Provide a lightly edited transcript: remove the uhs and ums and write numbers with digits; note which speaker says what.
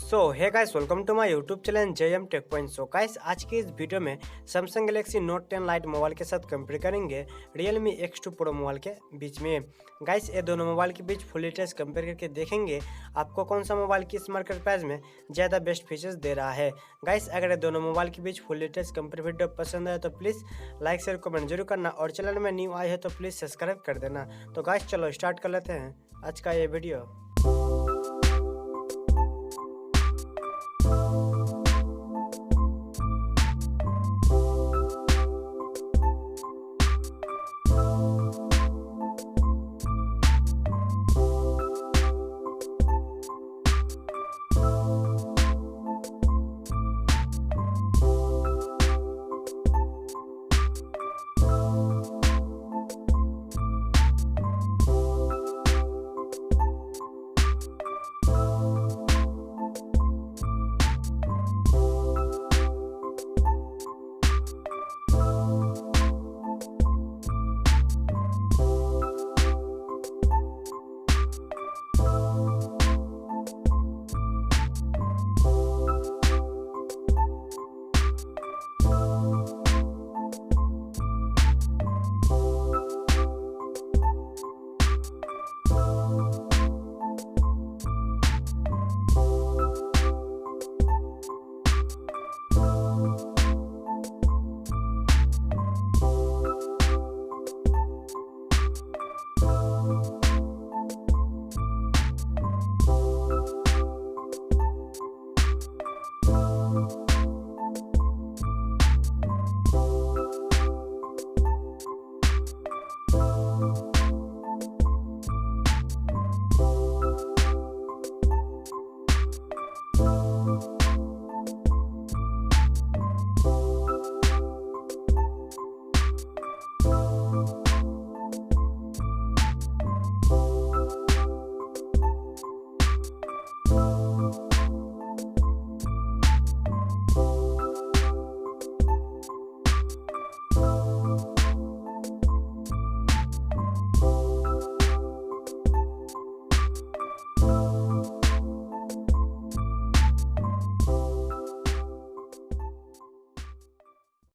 Speaker 1: Hey guys, welcome to my YouTube channel JM tech point. Guys, आज की इस video में Samsung Galaxy Note 10 lite mobile के साथ कंपेयर करेंगे Realme X2 प्रो मोबाइल के बीच में। गाइस, ये दोनों मोबाइल के बीच फुल डिटेल्स कंपेयर करके देखेंगे आपको कौन सा मोबाइल किस मार्केट प्राइस में ज़्यादा बेस्ट फीचर्स दे रहा है। गाइस, अगर ये दोनों मोबाइल के बीच फुल डिटेल्स कंपेयर वीडियो पसंद आए तो प्लीज़ लाइक शेयर कमेंट जरूर करना, और चैनल में न्यू आए है तो प्लीज़ सब्सक्राइब कर देना। तो गाइस, चलो स्टार्ट कर लेते हैं आज का ये वीडियो।